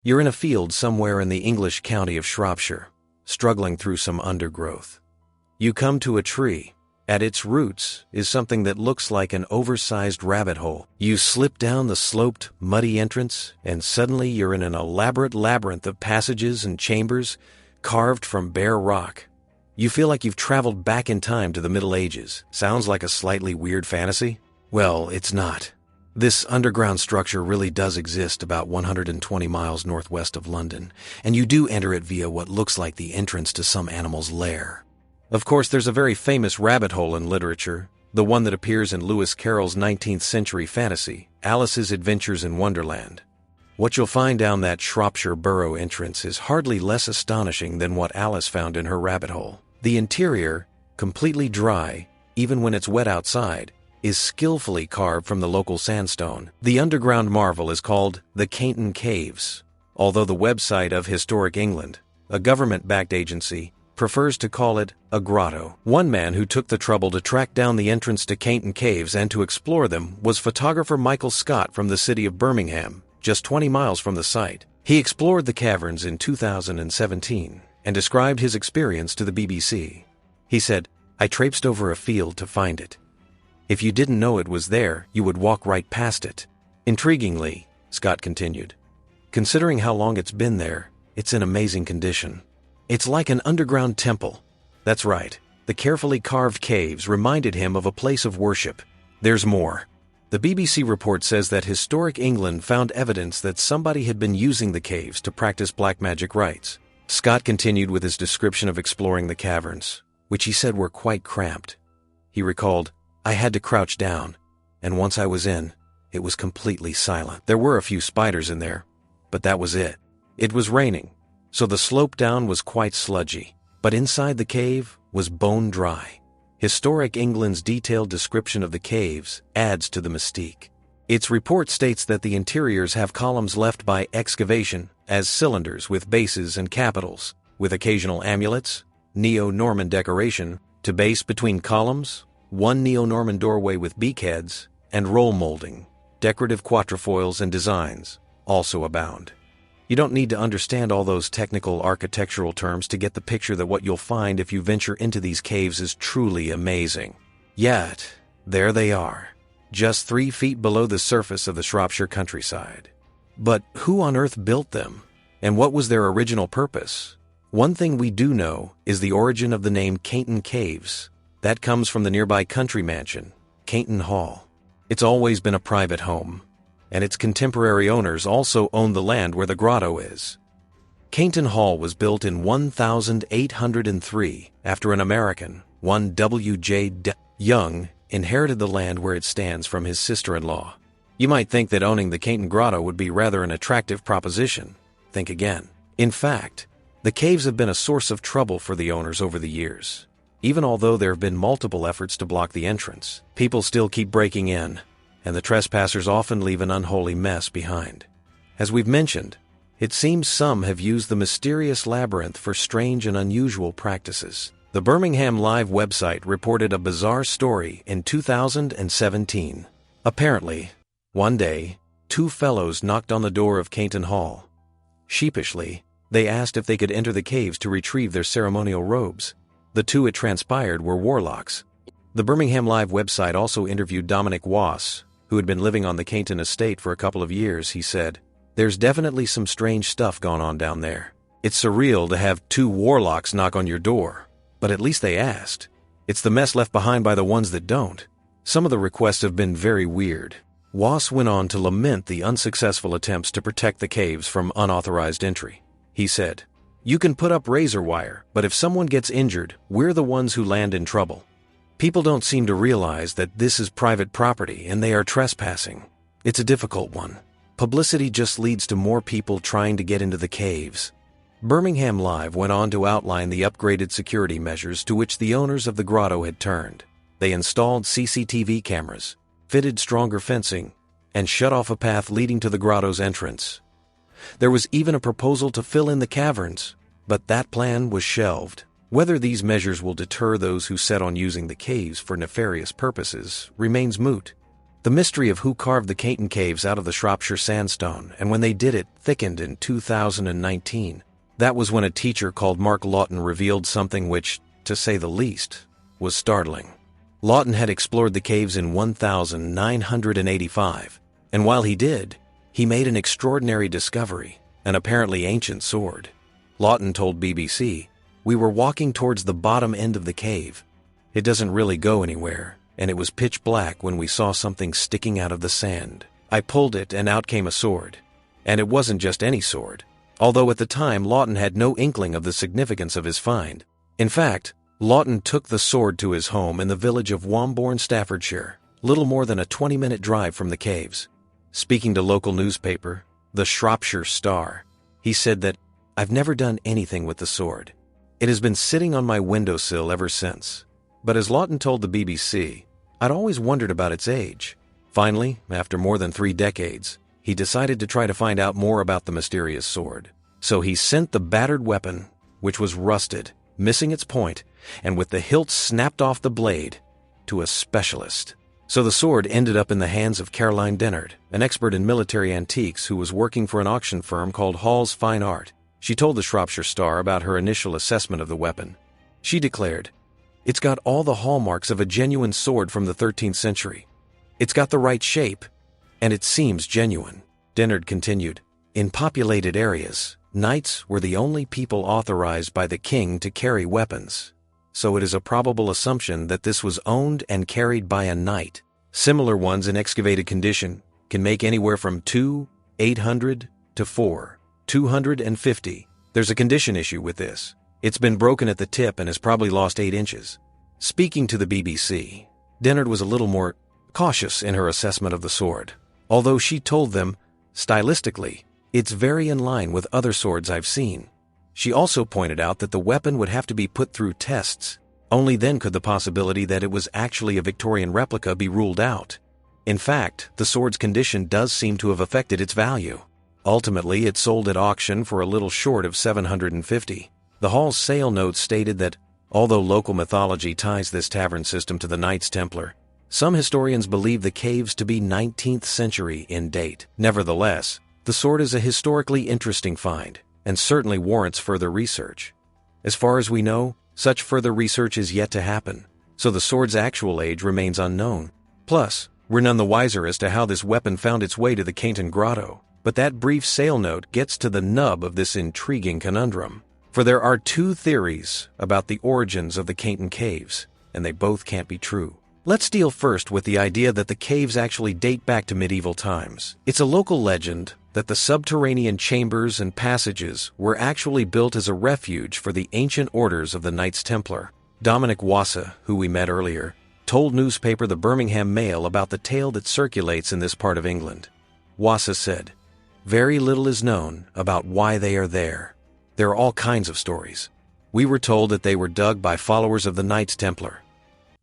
You're in a field somewhere in the English county of Shropshire, struggling through some undergrowth. You come to a tree. At its roots is something that looks like an oversized rabbit hole. You slip down the sloped, muddy entrance, and suddenly you're in an elaborate labyrinth of passages and chambers carved from bare rock. You feel like you've traveled back in time to the Middle Ages. Sounds like a slightly weird fantasy? Well, it's not. This underground structure really does exist about 120 miles northwest of London, and you do enter it via what looks like the entrance to some animal's lair. Of course, there's a very famous rabbit hole in literature, the one that appears in Lewis Carroll's 19th century fantasy, Alice's Adventures in Wonderland. What you'll find down that Shropshire burrow entrance is hardly less astonishing than what Alice found in her rabbit hole. The interior, completely dry, even when it's wet outside, is skillfully carved from the local sandstone. The underground marvel is called the Kaitton Caves, although the website of Historic England, a government-backed agency, prefers to call it a grotto. One man who took the trouble to track down the entrance to Kaitton Caves and to explore them was photographer Michael Scott from the city of Birmingham, just 20 miles from the site. He explored the caverns in 2017 and described his experience to the BBC. He said, "I traipsed over a field to find it. If you didn't know it was there, you would walk right past it." Intriguingly, Scott continued, considering how long it's been there, it's in amazing condition. It's like an underground temple. That's right, the carefully carved caves reminded him of a place of worship. There's more. The BBC report says that Historic England found evidence that somebody had been using the caves to practice black magic rites. Scott continued with his description of exploring the caverns, which he said were quite cramped. He recalled, "I had to crouch down, and once I was in, it was completely silent. There were a few spiders in there, but that was it. It was raining, so the slope down was quite sludgy, but inside the cave was bone dry." Historic England's detailed description of the caves adds to the mystique. Its report states that the interiors have columns left by excavation as cylinders with bases and capitals, with occasional amulets, Neo-Norman decoration, to base between columns, one Neo-Norman doorway with beakheads, and roll molding. Decorative quatrefoils and designs also abound. You don't need to understand all those technical architectural terms to get the picture that what you'll find if you venture into these caves is truly amazing. Yet, there they are, just 3 feet below the surface of the Shropshire countryside. But who on earth built them? And what was their original purpose? One thing we do know is the origin of the name Kaitton Caves. That comes from the nearby country mansion, Kaitton Hall. It's always been a private home, and its contemporary owners also own the land where the grotto is. Kaitton Hall was built in 1803 after an American, one W.J. Young, inherited the land where it stands from his sister-in-law. You might think that owning the Kaitton Grotto would be rather an attractive proposition. Think again. In fact, the caves have been a source of trouble for the owners over the years. Even although there have been multiple efforts to block the entrance, people still keep breaking in, and the trespassers often leave an unholy mess behind. As we've mentioned, it seems some have used the mysterious labyrinth for strange and unusual practices. The Birmingham Live website reported a bizarre story in 2017. Apparently, one day, 2 fellows knocked on the door of Kaitton Hall. Sheepishly, they asked if they could enter the caves to retrieve their ceremonial robes. The 2, it transpired, were warlocks. The Birmingham Live website also interviewed Dominic Wass, who had been living on the Kaitton estate for a couple of years. He said, "There's definitely some strange stuff going on down there. It's surreal to have 2 warlocks knock on your door, but at least they asked. It's the mess left behind by the ones that don't. Some of the requests have been very weird." Wass went on to lament the unsuccessful attempts to protect the caves from unauthorized entry. He said, "You can put up razor wire, but if someone gets injured, we're the ones who land in trouble. People don't seem to realize that this is private property and they are trespassing. It's a difficult one. Publicity just leads to more people trying to get into the caves." Birmingham Live went on to outline the upgraded security measures to which the owners of the grotto had turned. They installed CCTV cameras, fitted stronger fencing, and shut off a path leading to the grotto's entrance. There was even a proposal to fill in the caverns, but that plan was shelved. Whether these measures will deter those who set on using the caves for nefarious purposes remains moot. The The mystery of who carved the Kaitton Caves out of the Shropshire sandstone, and when they did it, thickened in 2019. That was when a teacher called Mark Lawton revealed something which, to say the least, was startling. Lawton had explored the caves in 1985, and while he did, he made an extraordinary discovery, an apparently ancient sword. Lawton told BBC, "We were walking towards the bottom end of the cave. It doesn't really go anywhere, and it was pitch black when we saw something sticking out of the sand. I pulled it and out came a sword. And it wasn't just any sword, although at the time Lawton had no inkling of the significance of his find. In fact, Lawton took the sword to his home in the village of Wombourne, Staffordshire, little more than a 20-minute drive from the caves. Speaking to local newspaper, the Shropshire Star, he said that, "I've never done anything with the sword. It has been sitting on my windowsill ever since. But as Lawton told the BBC, I'd always wondered about its age. Finally, after more than 3 decades, he decided to try to find out more about the mysterious sword. So he sent the battered weapon, which was rusted, missing its point, and with the hilt snapped off the blade, to a specialist. So the sword ended up in the hands of Caroline Dennard, an expert in military antiques who was working for an auction firm called Hall's Fine Art. She told the Shropshire Star about her initial assessment of the weapon. She declared, "It's got all the hallmarks of a genuine sword from the 13th century. It's got the right shape, and it seems genuine." Dennard continued, "In populated areas, knights were the only people authorized by the king to carry weapons. So it is a probable assumption that this was owned and carried by a knight. Similar ones in excavated condition can make anywhere from 2,800 to 4,250. There's a condition issue with this. It's been broken at the tip and has probably lost 8 inches. Speaking to the BBC, Dennard was a little more cautious in her assessment of the sword, although she told them, stylistically, it's very in line with other swords I've seen. She also pointed out that the weapon would have to be put through tests. Only then could the possibility that it was actually a Victorian replica be ruled out. In fact, the sword's condition does seem to have affected its value. Ultimately, it sold at auction for a little short of $750. The Hall's sale notes stated that, although local mythology ties this tavern system to the Knights Templar, some historians believe the caves to be 19th century in date. Nevertheless, the sword is a historically interesting find, and certainly warrants further research. As far as we know, such further research is yet to happen, so the sword's actual age remains unknown. Plus, we're none the wiser as to how this weapon found its way to the Kaitton Grotto, but that brief sale note gets to the nub of this intriguing conundrum. For there are 2 theories about the origins of the Kaitton Caves, and they both can't be true. Let's deal first with the idea that the caves actually date back to medieval times. It's a local legend that the subterranean chambers and passages were actually built as a refuge for the ancient orders of the Knights Templar. Dominic Wassa, who we met earlier, told newspaper the Birmingham Mail about the tale that circulates in this part of England. Wassa said, "Very little is known about why they are there. There are all kinds of stories. We were told that they were dug by followers of the Knights Templar.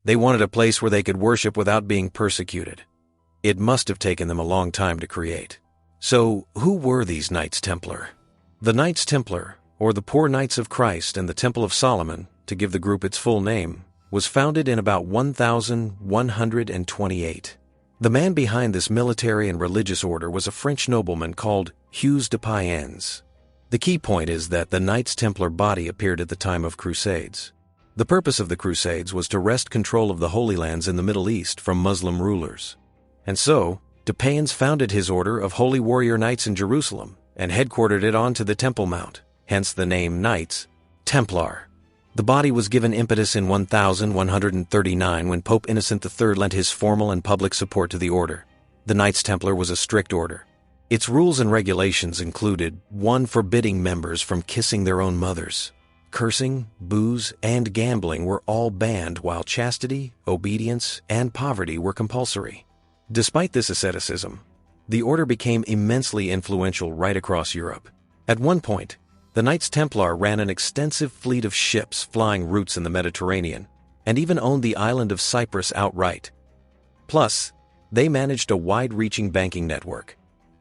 They wanted a place where they could worship without being persecuted. It must have taken them a long time to create." So, who were these Knights Templar? The Knights Templar, or the Poor Knights of Christ and the Temple of Solomon, to give the group its full name, was founded in about 1128. The man behind this military and religious order was a French nobleman called Hugues de Payens. The key point is that the Knights Templar body appeared at the time of Crusades. The purpose of the Crusades was to wrest control of the Holy Lands in the Middle East from Muslim rulers. And so, de Payens founded his order of Holy Warrior Knights in Jerusalem and headquartered it onto the Temple Mount, hence the name Knights Templar. The body was given impetus in 1139 when Pope Innocent III lent his formal and public support to the order. The Knights Templar was a strict order. Its rules and regulations included 1. Forbidding members from kissing their own mothers. Cursing, booze, and gambling were all banned, while chastity, obedience, and poverty were compulsory. Despite this asceticism, the order became immensely influential right across Europe. At one point, the Knights Templar ran an extensive fleet of ships flying routes in the Mediterranean, and even owned the island of Cyprus outright. Plus, they managed a wide-reaching banking network.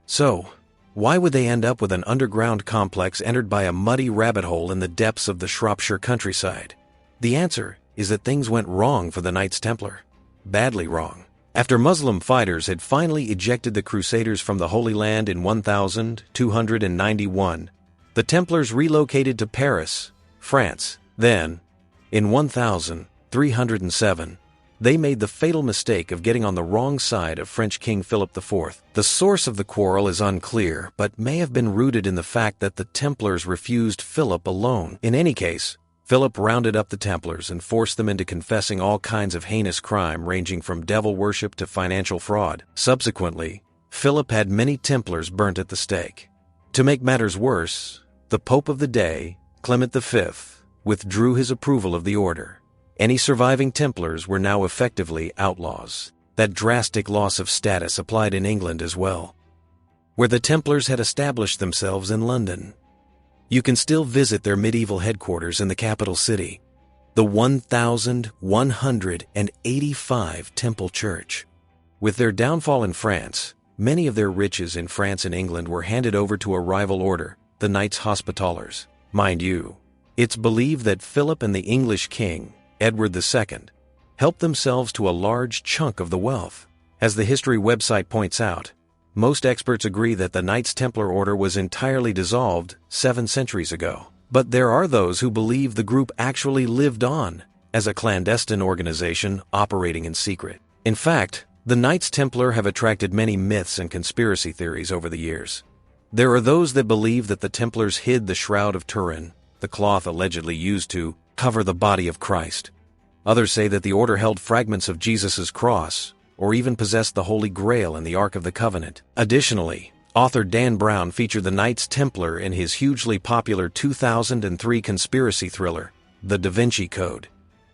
So, why would they end up with an underground complex entered by a muddy rabbit hole in the depths of the Shropshire countryside? The answer is that things went wrong for the Knights Templar. Badly wrong. After Muslim fighters had finally ejected the Crusaders from the Holy Land in 1291, the Templars relocated to Paris, France. Then, in 1307, they made the fatal mistake of getting on the wrong side of French King Philip IV. The source of the quarrel is unclear, but may have been rooted in the fact that the Templars refused Philip a loan. In any case, Philip rounded up the Templars and forced them into confessing all kinds of heinous crime ranging from devil worship to financial fraud. Subsequently, Philip had many Templars burnt at the stake. To make matters worse, the Pope of the day, Clement V, withdrew his approval of the order. Any surviving Templars were now effectively outlaws. That drastic loss of status applied in England as well, where the Templars had established themselves in London. You can still visit their medieval headquarters in the capital city, the 1185 Temple Church. With their downfall in France, many of their riches in France and England were handed over to a rival order, the Knights Hospitallers. Mind you, it's believed that Philip and the English king, Edward II, helped themselves to a large chunk of the wealth. As the history website points out, most experts agree that the Knights Templar order was entirely dissolved 7 centuries ago. But there are those who believe the group actually lived on as a clandestine organization operating in secret. In fact, the Knights Templar have attracted many myths and conspiracy theories over the years. There are those that believe that the Templars hid the Shroud of Turin, the cloth allegedly used to cover the body of Christ. Others say that the order held fragments of Jesus' cross, or even possessed the Holy Grail and the Ark of the Covenant. Additionally, author Dan Brown featured the Knights Templar in his hugely popular 2003 conspiracy thriller, The Da Vinci Code.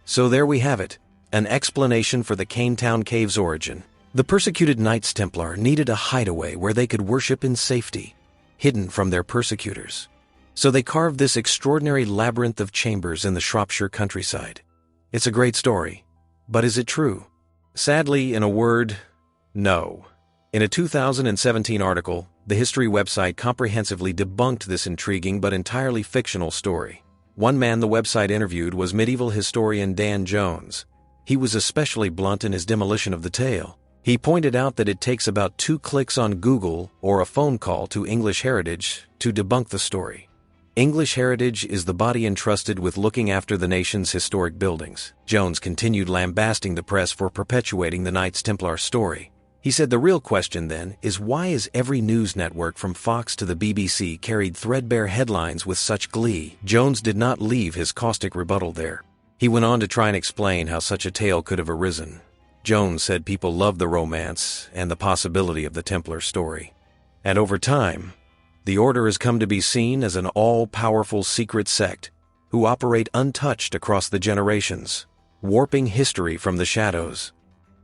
So there we have it, an explanation for the Kaitton Caves' origin. The persecuted Knights Templar needed a hideaway where they could worship in safety, hidden from their persecutors. So they carved this extraordinary labyrinth of chambers in the Shropshire countryside. It's a great story, but is it true? Sadly, in a word, no. In a 2017 article, the history website comprehensively debunked this intriguing but entirely fictional story. One man the website interviewed was medieval historian Dan Jones. He was especially blunt in his demolition of the tale. He pointed out that it takes about 2 clicks on Google or a phone call to English Heritage to debunk the story. English Heritage is the body entrusted with looking after the nation's historic buildings. Jones continued lambasting the press for perpetuating the Knights Templar story. He said the real question then is, why is every news network from Fox to the BBC carried threadbare headlines with such glee? Jones did not leave his caustic rebuttal there. He went on to try and explain how such a tale could have arisen. Jones said people loved the romance and the possibility of the Templar story. And over time, the order has come to be seen as an all-powerful secret sect who operate untouched across the generations, warping history from the shadows.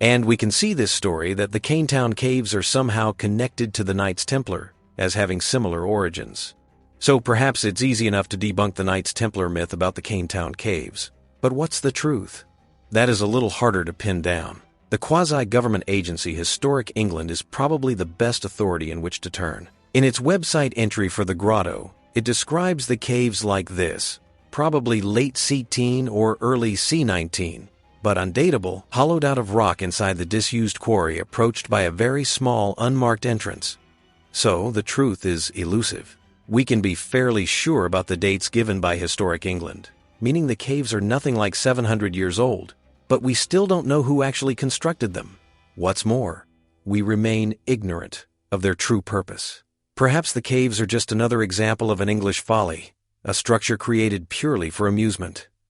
And we can see this story that the Kaitton Caves are somehow connected to the Knights Templar as having similar origins. So perhaps it's easy enough to debunk the Knights Templar myth about the Kaitton Caves. But what's the truth? That is a little harder to pin down. The quasi-government agency Historic England is probably the best authority in which to turn. In its website entry for the grotto, it describes the caves like this: probably late C-10 or early C-19, but undatable, hollowed out of rock inside the disused quarry approached by a very small, unmarked entrance. So, the truth is elusive. We can be fairly sure about the dates given by Historic England, meaning the caves are nothing like 700 years old, but we still don't know who actually constructed them. What's more, we remain ignorant of their true purpose. Perhaps the caves are just another example of an English folly, a structure created purely for amusement.